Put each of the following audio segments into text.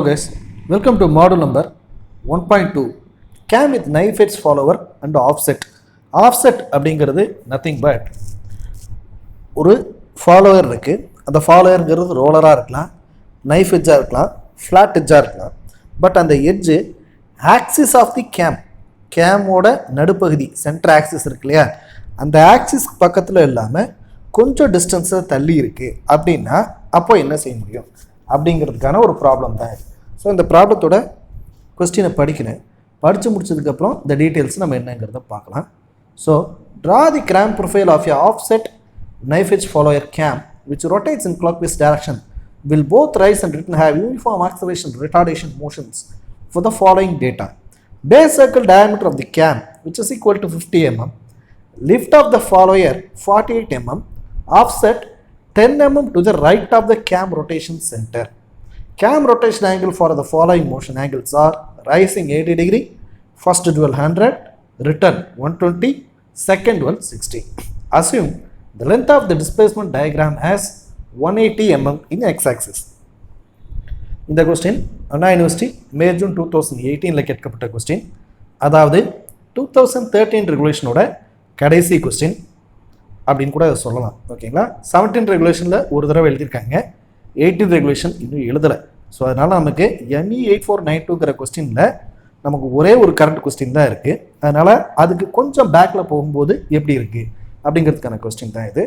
Hello guys, welcome to module number 1.2 cam with knife edge follower and offset. Offset அப்படிங்கிறது nothing but ஒரு follower இருக்கு. அந்த followerங்கிறது ரோலராக இருக்கலாம், knife edgeஆ இருக்கலாம், flat edgeஆ இருக்கலாம். பட் அந்த edge axis of the cam, கேமோட நடுப்பகுதி சென்டர் ஆக்சிஸ் இருக்கு இல்லையா, அந்த ஆக்சிஸ் பக்கத்தில் இல்லாமல் கொஞ்சம் டிஸ்டன்ஸை தள்ளி இருக்குது அப்படின்னா அப்போ என்ன செய்ய முடியும் அப்படிங்கிறதுக்கான ஒரு ப்ராப்ளம் தான். ஸோ இந்த ப்ராப்ளத்தோட கொஸ்டினை படித்து முடிச்சதுக்கப்புறம் இந்த டீட்டெயில்ஸ் நம்ம என்னங்கிறத பார்க்கலாம். So draw the gram profile of a offset knife edge follower cam which rotates in clockwise direction will both rise and return have uniform acceleration retardation motions for the following data. Base circle diameter of the cam which is equal to 50 mm, lift of the follower 48 mm, offset 10 mm to the right of the cam rotation center. Cam rotation angle for the following motion angles are rising 80 degree, first dual 100, return 120, second dual 60. Assume the length of the displacement diagram as 180 mm in x-axis. இந்த question அண்ணா university May June 2018 கேட்கப்பட்ட question, அதாவது 2013 ரெகுலேஷனோட கடைசி question அப்படின்னு கூட சொல்லலாம். ஓகேங்களா, 17 ரெகுலேஷனில் ஒரு தடவை எழுதியிருக்காங்க, 18 ரெகுலேஷன் இன்னும் எழுதலை. ஸோ அதனால் நமக்கு ME 8492ங்கிற கொஸ்டினில் நமக்கு ஒரே ஒரு கரண்ட் கொஸ்டின் தான் இருக்குது. அதனால் அதுக்கு கொஞ்சம் பேக்கில் போகும்போது எப்படி இருக்குது அப்படிங்கிறதுக்கான கொஸ்டின் தான் இது.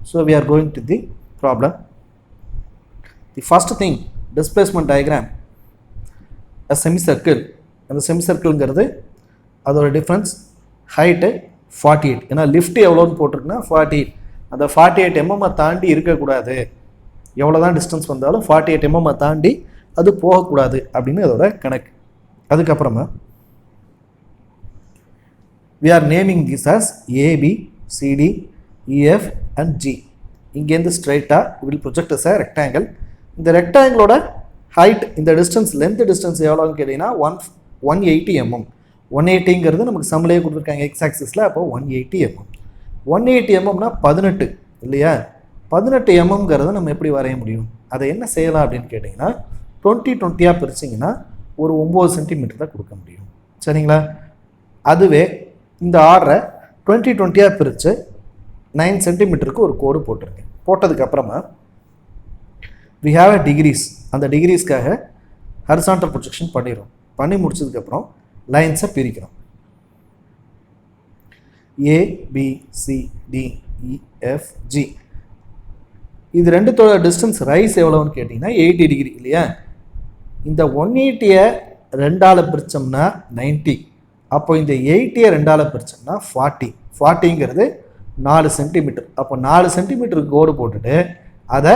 So we are going to the problem. The first thing, displacement diagram a semi circle. அந்த செமி சர்க்கிள்ங்கிறது அதோட டிஃப்ரென்ஸ் ஹைட்டு 48, ஏன்னா லிஃப்ட் எவ்வளோன்னு போட்டிருக்குன்னா 48. அந்த 48 mm தாண்டி இருக்கக்கூடாது, எவ்வளோ தான் டிஸ்டன்ஸ் வந்தாலும் 48 mm தாண்டி அது போகக்கூடாது அப்படின்னு அதோட கணக்கு. அதுக்கப்புறமா we are naming this as AB, CD, EF and G. இங்கேருந்து ஸ்ட்ரைட்டாக will project as a rectangle. இந்த ரெக்டாங்கிளோட ஹைட், இந்த டிஸ்டன்ஸ் லென்த் டிஸ்டன்ஸ் எவ்வளோன்னு கேட்டிங்கன்னா 180 mm. 180ங்கிறது நமக்கு சம்மிலேயே கொடுத்துருக்காங்க எக்ஸ் ஆக்சிஸில். அப்போ 180 mm. 180 mmனா 18 இல்லையா, 18 mmங்கிறத நம்ம எப்படி வரைய முடியும், அதை என்ன செய்யலாம் அப்படின்னு கேட்டிங்கன்னா 20-20ஆக பிரிச்சிங்கன்னா ஒரு 9 சென்டிமீட்டர் தான் கொடுக்க முடியும். சரிங்களா, அதுவே இந்த ஆர்டரை 20-20ஆக பிரித்து 9 சென்டிமீட்டருக்கு ஒரு கோடு போட்டிருக்கேன். போட்டதுக்கப்புறமா வி ஹாவ் அ டிகிரிஸ். அந்த டிகிரிஸ்க்காக ஹரிசாண்டல் ப்ரொஜெக்ஷன் பண்ணிடுறோம். பண்ணி முடிச்சதுக்கப்புறம் லைன்ஸை பிரிக்கிறோம். A, B, C, D, E, F, G. இது ரெண்டுத்தோட டிஸ்டன்ஸ் ரைஸ் எவ்வளோன்னு கேட்டிங்கன்னா 80 டிகிரி இல்லையா. இந்த 180-ஐ 2ஆல் பிரித்தோம்னா 90. அப்போ இந்த 80-ஐ 2ஆல் பிரித்தோம்னா 40. 40ங்கிறது 4 சென்டிமீட்டர். அப்போ 4 சென்டிமீட்டருக்கு கோடு போட்டுட்டு அதை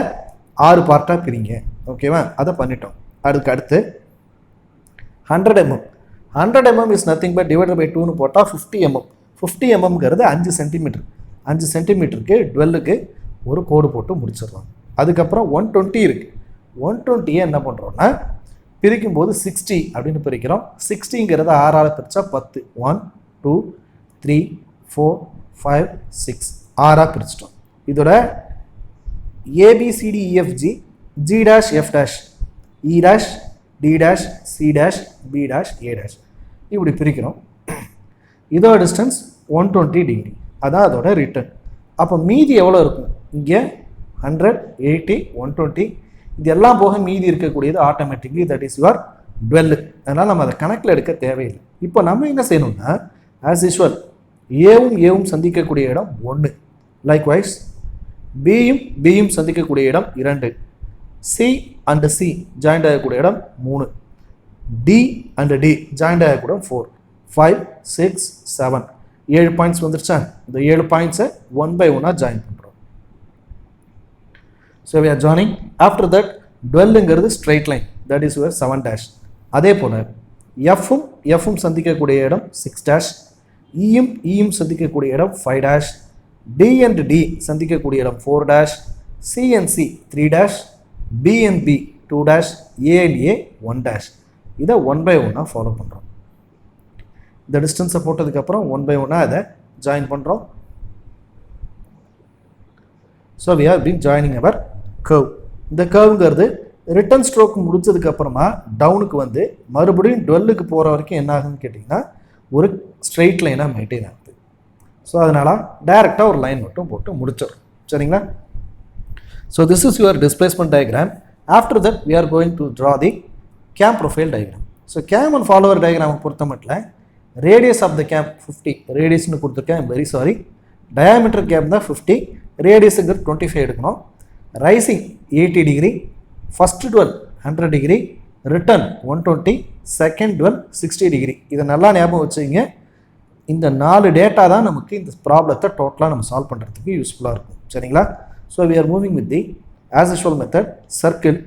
6 பார்ட்டாக பிரிங்க. ஓகேவா, அதை பண்ணிட்டோம். அடுத்து 100 mm. 100 mm is nothing but divided by 2ன்னு போட்டால் 50 mm. 50 mmங்கிறது 5 சென்டிமீட்டர். 5 சென்டிமீட்டருக்கு 12க்கு ஒரு கோடு போட்டு முடிச்சிடலாம். அதுக்கப்புறம் 120 இருக்குது. 120-ஐ என்ன பண்ணுறோன்னா பிரிக்கும்போது 60 அப்படின்னு பிரிக்கிறோம். 60ங்கிறத 6ஆல் பிரித்தா 10. 1 2 3 4 5 6 6ஆக பிரிச்சிட்டோம். இதோட ABCDEFG, G dash F dash E dash D dash C dash B dash A dash இப்படி பிரிக்கிறோம். இதோட டிஸ்டன்ஸ் 120 டிகிரி, அதான் அதோட ரிட்டர்ன். அப்போ மீதி எவ்வளோ இருக்கும், இங்கே 100, 80, 120 இது எல்லாம் போக மீதி இருக்கக்கூடியது ஆட்டோமேட்டிக்லி தட் இஸ் யுவர் 12. அதனால் நம்ம அதை கணக்கில் எடுக்க தேவையில்லை. இப்போ நம்ம என்ன செய்யணும்னா ஆஸ் யூஸ்வல் ஏவும் சந்திக்கக்கூடிய இடம் 1, லைக்வைஸ் பியும் சந்திக்கக்கூடிய இடம் 2, C and C ஜாயிண்ட் ஆகக்கூடிய இடம் 3, D and D ஜாயிண்ட் ஆகக்கூடிய 4, 5, 6, 7 7 பாயிண்ட்ஸ் வந்துருச்சா. இந்த 7 பாயிண்ட்ஸை 1 by 1ஆக ஜாயின் பண்ணுறோம். So we are joining. after that 12ங்கிறது straight line, that is your 7 dash. அதே போல் எஃப்பும் சந்திக்கக்கூடிய இடம் 6 dash, ஈயும் சந்திக்கக்கூடிய இடம் 5 dash, D and D சந்திக்கக்கூடிய இடம் 4 dash, C and C 3 dash, B and B 2 dash, A and A 1 dash. இதை 1 by 1ஆக ஃபாலோ பண்ணுறோம். இந்த டிஸ்டன்ஸை போட்டதுக்கப்புறம் 1 by 1ஆக அதை ஜாயின் பண்ணுறோம். So we are been joining our curve. இந்த கர்வுங்கிறது ரிட்டர்ன் ஸ்ட்ரோக் முடிச்சதுக்கப்புறமா டவுனுக்கு வந்து மறுபடியும் 12க்கு போகிற வரைக்கும் என்ன ஆகுதுன்னு கேட்டிங்கன்னா ஒரு ஸ்ட்ரெயிட் லைனாக மெயின்டைன் ஆகுது. ஸோ அதனால் டைரெக்டாக ஒரு லைன் மட்டும் போட்டு முடிச்சிடும். சரிங்களா? So this is your displacement diagram. After that we are going to draw the cam profile diagram. So cam and follower டயக்ராமை பொறுத்த மட்டும் ரேடியஸ் ஆஃப் த கேம் 50 ரேடியஸ்னு கொடுத்துருக்கேன். வெரி சாரி, டயாமீட்டர் கேம் தான் 50, ரேடியஸுங்கிறது 25 எடுக்கணும். Rising 80 degree, first dwell 100 degree, return 120, second dwell 60 degree. இதை நல்லா ஞாபகம் வச்சுங்க. இந்த 4 டேட்டா தான் நமக்கு இந்த ப்ராப்ளத்தை டோட்டலாக நம்ம சால்வ் பண்ணுறதுக்கு யூஸ்ஃபுல்லாக இருக்கும். சரிங்களா? So we are moving with the as usual method circle.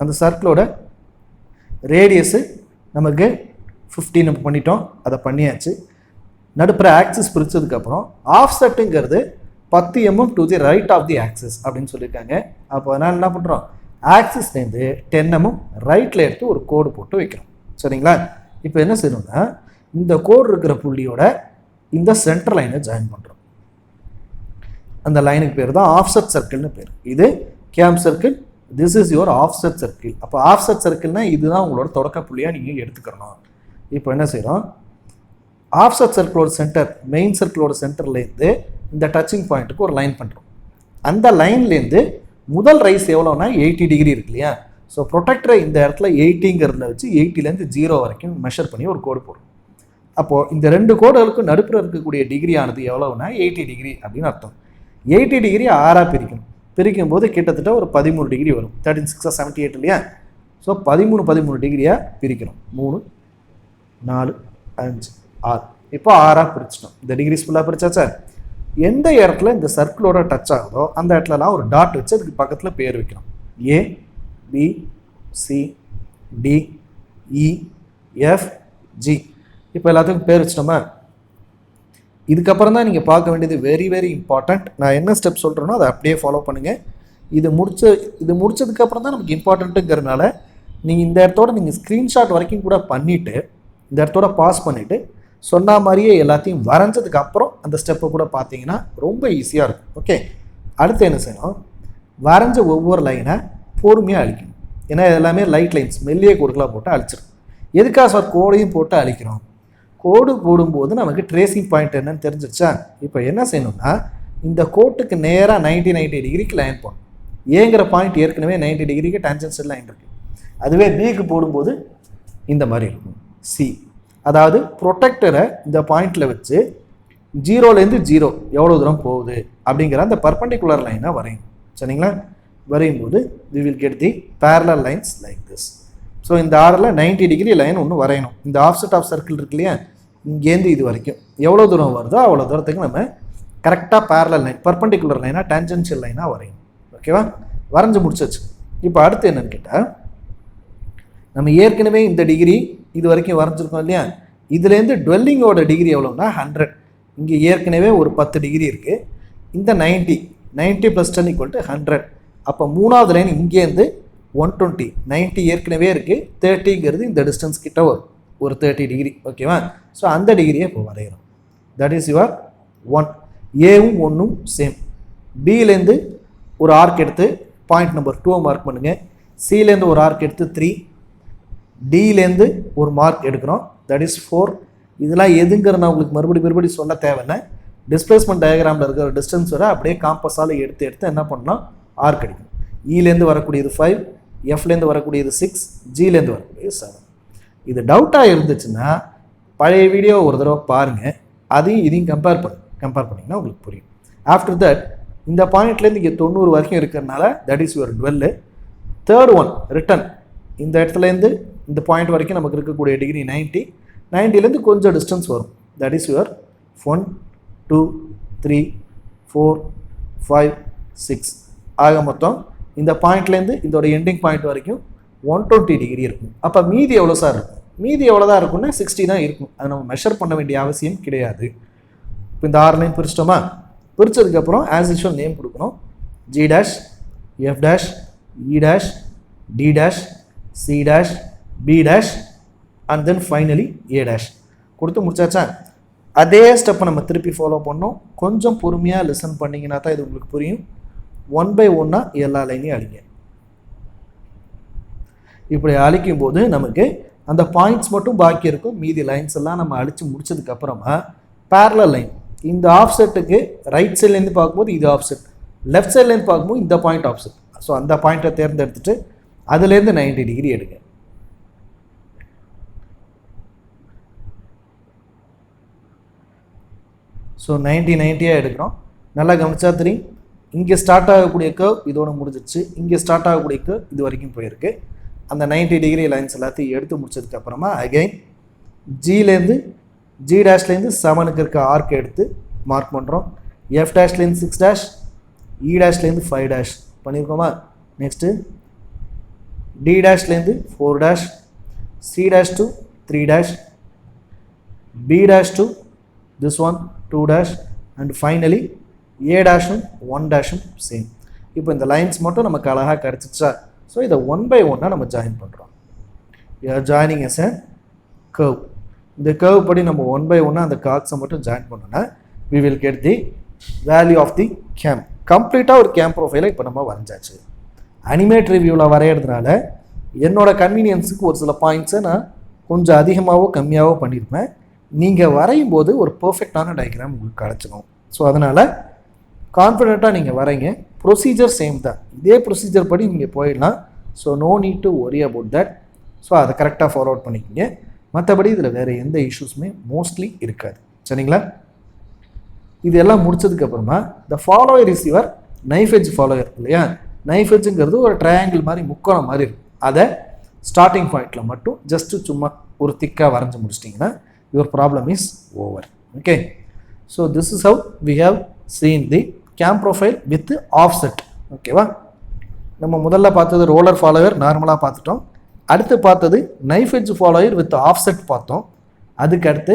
அந்த சர்க்கிளோட ரேடியஸு நமக்கு 50 நம்ம பண்ணிட்டோம், அதை பண்ணியாச்சு. நடுப்புற ஆக்சிஸ் பிரித்ததுக்கப்புறம் ஆஃப் செட்டுங்கிறது 10 mm to the right of the axis அப்படின்னு சொல்லியிருக்காங்க. அப்போ அதனால் என்ன பண்ணுறோம், ஆக்சிஸ்லேருந்து 10 mm ரைட்டில் எடுத்து ஒரு கோடு போட்டு வைக்கிறோம். சரிங்களா? இப்போ என்ன செய்யணும்னா இந்த கோடு இருக்கிற புள்ளியோட இந்த சென்டர் லைனை ஜாயின் பண்ணுறோம். அந்த லைனுக்கு பேர் தான் ஆஃப்செட் சர்க்கிள்னு பேர். இது game circle, this is your offset circle. அப்போ ஆஃப்செட் சர்க்கிள்னால் இதுதான் உங்களோட தொடக்க புள்ளியாக நீங்கள் எடுத்துக்கிறணும். இப்போ என்ன செய்கிறோம், ஆஃப்செட் சர்க்கிளோட சென்டர் மெயின் சர்க்கிளோட சென்டர்லேருந்து இந்த டச்சிங் பாயிண்ட்டுக்கு ஒரு லைன் பண்ணுறோம். அந்த லைன்லேருந்து முதல் ரைஸ் எவ்வளோனா 80 டிகிரி இருக்கு இல்லையா? ஸோ ப்ரொடெக்டரை இந்த இடத்துல 80ங்கிறதுல வச்சு 80லேருந்து 0 வரைக்கும் மெஷர் பண்ணி ஒரு கோடு போடும். அப்போது இந்த 2 கோடுகளுக்கும் நடுப்புற இருக்கக்கூடிய டிகிரி ஆனது எவ்வளோனா 80 டிகிரி அப்படின்னு அர்த்தம். 80 டிகிரி 6ஆக பிரிக்கணும். பிரிக்கும் போது கிட்டத்தட்ட ஒரு 13 டிகிரி வரும். 13 6 78 இல்லையா? ஸோ 13 டிகிரியாக பிரிக்கணும். 3 4 5 6. இப்போ 6ஆக பிரிச்சிட்டோம். இந்த டிகிரிஸ் ஃபுல்லாக பிரிச்சாச்சா? எந்த இடத்துல இந்த சர்க்கிளோட டச் ஆகுதோ அந்த இடத்துலலாம் ஒரு டாட் வச்சு அதுக்கு பக்கத்தில் பேர் வைக்கணும். A B C D E F G. இப்போ எல்லாத்துக்கும் பேர் வச்சிட்டோமா? இதுக்கப்புறம் தான் நீங்கள் பார்க்க வேண்டியது வெரி வெரி இம்பார்ட்டண்ட். நான் என்ன ஸ்டெப் சொல்கிறேனோ அதை அப்படியே ஃபாலோ பண்ணுங்கள். இது முடிச்சதுக்கப்புறம் தான் நமக்கு இம்பார்ட்டண்ட்டுங்கிறதுனால நீங்கள் இந்த இடத்தோட நீங்கள் ஸ்க்ரீன்ஷாட் வரைக்கும் கூட பண்ணிவிட்டு இந்த இடத்தோட பாஸ் பண்ணிவிட்டு சொன்ன மாதிரியே எல்லாத்தையும் வரைஞ்சதுக்கப்புறம் அந்த ஸ்டெப்பை கூட பார்த்தீங்கன்னா ரொம்ப ஈஸியாக இருக்கும். ஓகே, அடுத்து என்ன செய்யணும், வரைஞ்ச ஒவ்வொரு லைனை பொறுமையாக அழிக்கணும். ஏன்னா எல்லாமே லைட் லைன்ஸ், மெல்லிய கோடுகளாக போட்டு அழிச்சிடும். எதுக்காக சார் கோடையும் போட்டு அழிக்கிறோம்? கோடு போடும்போது நமக்கு ட்ரேசிங் பாயிண்ட் என்னன்னு தெரிஞ்சிருச்சா? இப்போ என்ன செய்யணும்னா இந்த கோட்டுக்கு நேராக 90 டிகிரிக்கு லைன் போடணும். ஏங்கிற பாயிண்ட் ஏற்கனவே 90 டிகிரிக்கு டான்ஜென்ஷியல் லைன் இருக்குது. அதுவே பிக்கு போடும்போது இந்த மாதிரி இருக்கும். சி, அதாவது ப்ரொடெக்டரை இந்த பாயிண்டில் வச்சு 0லேருந்து 0 எவ்வளோ தூரம் போகுது அப்படிங்கிற அந்த பர்பண்டிகுலர் லைனை வரையணும். சரிங்களா? வரையும் போது we will get the parallel lines like this. So இந்த ஆரில் 90 டிகிரி லைன் ஒன்று வரையணும். இந்த ஆஃப்செட் ஆஃப் சர்க்கிள் இருக்கு இல்லையா, இங்கேருந்து இது வரைக்கும் எவ்வளோ தூரம் வருதோ அவ்வளோ தூரத்துக்கு நம்ம கரெக்டாக பேரலல் லைன், பர்பண்டிகுலர் லைனாக, டான்ஜென்ஷியல் லைனாக வரையணும். ஓகேவா? வரைஞ்சி முடிச்சாச்சு. இப்போ அடுத்து என்னன்னு கேட்டால், நம்ம ஏற்கனவே இந்த டிகிரி இது வரைக்கும் வரைஞ்சிருக்கோம் இல்லையா, இதுலேருந்து டுவெல்லிங்கோட டிகிரி எவ்வளோன்னா 100. இங்கே ஏற்கனவே ஒரு 10 டிகிரி இருக்குது. இந்த 90 + 10 = 100. அப்போ மூணாவது லைன் இங்கேருந்து 120, 90 ஏற்கனவே இருக்குது, 30ங்கிறது இந்த டிஸ்டன்ஸ் கிட்ட வரும், ஒரு 30 டிகிரி. ஓகேவா? ஸோ அந்த டிகிரியை இப்போ வரைகிறோம். That is your 1. ஏவும் 1ம் சேம். பிலேருந்து ஒரு ஆர்க் எடுத்து பாயிண்ட் நம்பர் 2 மார்க் பண்ணுங்கள். சிலேருந்து ஒரு ஆர்க் எடுத்து 3, டிலேருந்து ஒரு மார்க் எடுக்கிறோம், தட் இஸ் 4. இதெல்லாம் எதுங்கிறது நான் உங்களுக்கு மறுபடியும் சொல்ல தேவையில்லை. டிஸ்பிளேஸ்மெண்ட் டயக்ராமில் இருக்கிற டிஸ்டன்ஸ் வர அப்படியே காம்பஸால் எடுத்து என்ன பண்ணலாம், ஆர்க் எடுக்கணும். இலேருந்து வரக்கூடியது 5, எஃப்லேருந்து வரக்கூடியது 6, ஜிலேருந்து வரக்கூடியது 7. இது டவுட்டாக இருந்துச்சுன்னா பழைய வீடியோ ஒரு தடவை பாருங்கள், அதையும் இதையும் கம்பேர் பண்ணிங்கன்னா உங்களுக்கு புரியும். ஆஃப்டர் தட் இந்த பாயிண்ட்லேருந்து இங்கே 90 வரைக்கும் இருக்கிறதுனால that is your 12. Third one return, இந்த இடத்துலேருந்து இந்த பாயிண்ட் வரைக்கும் நமக்கு இருக்கக்கூடிய டிகிரி 90, 90லேருந்து கொஞ்சம் டிஸ்டன்ஸ் வரும், தட் இஸ் யுவர் 1 2 3 4 5 6. ஆக மொத்தம் இந்த பாயிண்ட்லேருந்து இதோட எண்டிங் பாயிண்ட் வரைக்கும் 120 டிகிரி இருக்கும். அப்போ மீதி எவ்வளோ சார் இருக்கும்? மீதி எவ்வளோ தான் இருக்கும்னா 60 தான் இருக்கும். அதை நம்ம மெஷர் பண்ண வேண்டிய அவசியம் கிடையாது. இப்போ இந்த 6 லைன் பிரிச்சிட்டோமா? பிரித்ததுக்கப்புறம் ஆஸ் யூஷுவல் நேம் கொடுக்கணும். G', F', E', D', C', B' and then finally A'. கொடுத்து முடிச்சாச்சா? அதே ஸ்டெப்பை நம்ம திருப்பி ஃபாலோ பண்ணோம். கொஞ்சம் பொறுமையாக லிசன் பண்ணிங்கன்னா தான் இது உங்களுக்கு புரியும். 1 by 1 எல்லா லைனையும் அழிங்க. இப்படி அழிக்கும் போது நமக்கு அந்த பாயிண்ட்ஸ் மட்டும் பாக்கி இருக்கும். மீதி லைன்ஸ் எல்லாம் நம்ம அழித்து முடிச்சதுக்கப்புறமா பேரலல் லைன் இந்த ஆஃப்செட்டுக்கு ரைட் சைட்லேருந்து பார்க்கும்போது இது ஆஃப்செட், லெஃப்ட் சைட்லேருந்து பார்க்கும்போது இந்த பாயிண்ட் ஆஃப்செட். ஸோ அந்த பாயிண்ட்டை தேர்ந்தெடுத்துட்டு அதுலேருந்து 90 டிகிரி எடுங்க. ஸோ 90 எடுக்கிறோம். நல்லா கவனிச்சா தெரியும், இங்கே ஸ்டார்ட் ஆகக்கூடிய கர்வ் இதோட முடிஞ்சிச்சு, இங்கே ஸ்டார்ட் ஆகக்கூடிய கர்வ் இது வரைக்கும் போயிருக்கு. அந்த 90 டிகிரி லைன்ஸ் எல்லாத்தையும் எடுத்து முடிச்சதுக்கப்புறமா அகைன் ஜிலேருந்து ஜி டேஷ்லேருந்து 7க்கு இருக்க ஆர்க் எடுத்து மார்க் பண்ணுறோம். எஃப் டேஷ்லேருந்து 6 டேஷ், இ டேஷ்லேருந்து 5 டேஷ் பண்ணியிருக்கோமா. நெக்ஸ்ட்டு டி டேஷ்லேருந்து 4 dash, C dash to 3 dash, B dash to this one 2 dash and finally a டேஷும் 1 டேஷும் சேம். இப்போ இந்த லைன்ஸ் மட்டும் நமக்கு அழகாக கிடச்சிச்சா. ஸோ இதை 1 by 1 நம்ம ஜாயின் பண்ணுறோம். Joining as a curve. இந்த கர்வ் படி நம்ம 1 by 1 அந்த கார்க்ஸை மட்டும் ஜாயின் பண்ணோன்னா we will get the value of the cam. கம்ப்ளீட்டாக ஒரு கேம் ப்ரொஃபைலை இப்போ நம்ம வரைஞ்சாச்சு. அனிமேட் ரிவ்யூவில் வரைகிறதுனால என்னோட கன்வீனியன்ஸுக்கு ஒரு சில பாயிண்ட்ஸை நான் கொஞ்சம் அதிகமாகவோ கம்மியாகவோ பண்ணியிருப்பேன். நீங்கள் வரையும் போது ஒரு பர்ஃபெக்டான டயக்ராம் உங்களுக்கு கிடச்சிடும். ஸோ அதனால் கான்ஃபிடெண்ட்டாக நீங்கள் வரைங்க. ப்ரொசீஜர் சேம் தான், இதே ப்ரொசீஜர் படி நீங்கள் போயிடலாம். So no need to worry about that. So அதை கரெக்டாக ஃபார்வர்ட் பண்ணிக்கிங்க. மற்றபடி இதில் வேறு எந்த இஷ்யூஸுமே மோஸ்ட்லி இருக்காது. சரிங்களா? இது எல்லாம் முடிச்சதுக்கப்புறமா the follower is your knife edge follower இல்லையா. நைஃப் எட்ஜுங்கிறது ஒரு ட்ரையாங்கிள் மாதிரி முக்கோணம் மாதிரி இருக்கும். அதை ஸ்டார்டிங் பாயிண்டில் மட்டும் ஜஸ்ட்டு சும்மா ஒரு திக்காக வரைஞ்சி முடிச்சிட்டிங்கன்னா your problem is over. Okay, so this is how we have seen the cam profile with the offset. Okay வா, நம்ம முதல்ல பார்த்தது ரோலர் ஃபாலோயர் நார்மலாக பார்த்துட்டோம். அடுத்து பார்த்தது knife edge follower with offset பார்த்தோம். அதுக்கு அடுத்து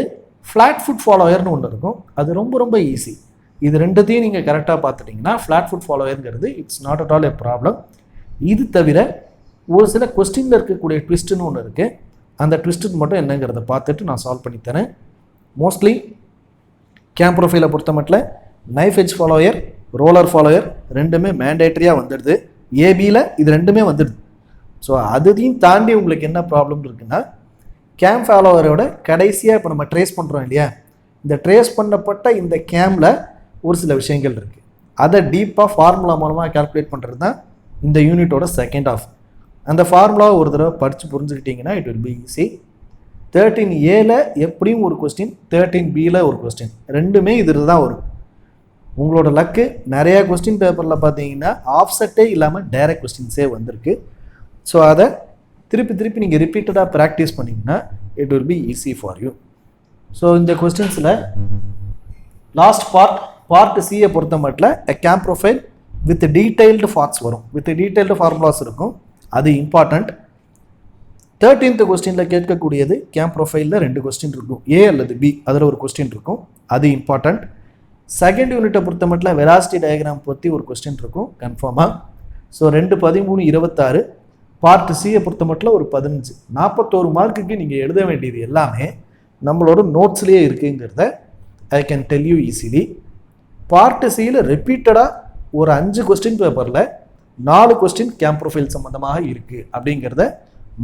ஃப்ளாட் ஃபுட் ஃபாலோயர்னு ஒன்று இருக்கும். அது ரொம்ப ரொம்ப ஈஸி. இது ரெண்டுத்தையும் நீங்கள் கரெக்டாக பார்த்துட்டிங்கன்னா ஃப்ளாட் ஃபுட் ஃபாலோயருங்கிறது it's not at all a problem. இது தவிர ஒரு சில கொஸ்டினில் இருக்கக்கூடிய ட்விஸ்ட்டுன்னு ஒன்று இருக்குது. அந்த ட்விஸ்ட்டு மட்டும் என்னங்கிறத பார்த்துட்டு நான் சால்வ் பண்ணித்தரேன். மோஸ்ட்லி கேம் ப்ரொஃபைலை பொறுத்த மட்டும் knife edge follower, roller follower ரெண்டுமே மேண்டேட்ரியாக வந்துடுது. ஏபியில் இது ரெண்டுமே வந்துடுது. ஸோ அதையும் தாண்டி உங்களுக்கு என்ன ப்ராப்ளம் இருக்குன்னா, கேம் ஃபாலோவரோட கடைசியாக இப்போ நம்ம ட்ரேஸ் பண்ணுறோம் இல்லையா, இந்த ட்ரேஸ் பண்ணப்பட்ட இந்த கேமில் ஒரு சில விஷயங்கள் இருக்குது. அதை டீப்பாக ஃபார்முலா மூலமாக கால்குலேட் பண்ணுறது தான் இந்த யூனிட்டோட செகண்ட் ஆஃப். அந்த ஃபார்முலாவை ஒரு தடவை படித்து புரிஞ்சுக்கிட்டிங்கன்னா இட் வில் பி ஈஸி. 13Aல எப்படியும் ஒரு கொஸ்டின், 13Bல ஒரு கொஸ்டின், ரெண்டுமே இதில் தான் வரும். உங்களோட லக்கு நிறையா கொஸ்டின் பேப்பரில் பார்த்தீங்கன்னா ஆஃப்செட்டே இல்லாமல் டைரக்ட் கொஸ்டின்ஸே வந்திருக்கு. ஸோ அதை திருப்பி நீங்கள் ரிப்பீட்டடாக ப்ராக்டிஸ் பண்ணிங்கன்னா it will be easy for you. So இந்த கொஸ்டின்ஸில் லாஸ்ட் பார்ட் சியை பொறுத்த மட்டும் a cam profile with detailed parts வரும், வித் டீடைல்டு ஃபார்முலாஸ் இருக்கும். அது இம்பார்ட்டண்ட். 13th கொஸ்டினில் கேட்கக்கூடியது கேம் ப்ரொஃபைலில் 2 கொஸ்டின் இருக்கும், ஏ அல்லது பி, அதில் ஒரு கொஸ்டின் இருக்கும். அது இம்பார்ட்டண்ட். செகண்ட் யூனிட்டை பொறுத்த மட்டும் வெலாசிட்டி டயக்ராம் பற்றி ஒரு கொஸ்டின் இருக்கும் கன்ஃபார்மாக. ஸோ 2, 13, 26. பார்ட் சியை பொறுத்த மட்டும் ஒரு 15. 41 மார்க்குக்கு நீங்கள் எழுத வேண்டியது எல்லாமே நம்மளோட நோட்ஸ்லேயே இருக்குங்கிறத I can tell you easily. Part சியில் ரிப்பீட்டடாக ஒரு 5 கொஸ்டின் பேப்பரில் 4 கொஸ்டின் கேம் ப்ரொஃபைல் சம்மந்தமாக இருக்குது அப்படிங்கிறத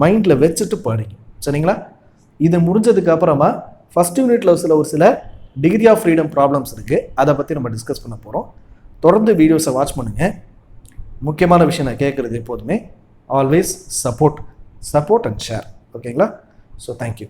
மைண்டில் வச்சுட்டு படிங்க. சரிங்களா? இது முடிஞ்சதுக்கு அப்புறமா ஃபஸ்ட் யூனிட்டில் ஒரு சில டிகிரி ஆஃப் ஃப்ரீடம் ப்ராப்ளம்ஸ் இருக்குது, அதை பற்றி நம்ம டிஸ்கஸ் பண்ண போகிறோம். தொடர்ந்து வீடியோஸை வாட்ச் பண்ணுங்கள். முக்கியமான விஷயம் நான் கேட்குறது எப்போதுமே ஆல்வேஸ் சப்போர்ட் அண்ட் ஷேர். ஓகேங்களா? So thank you.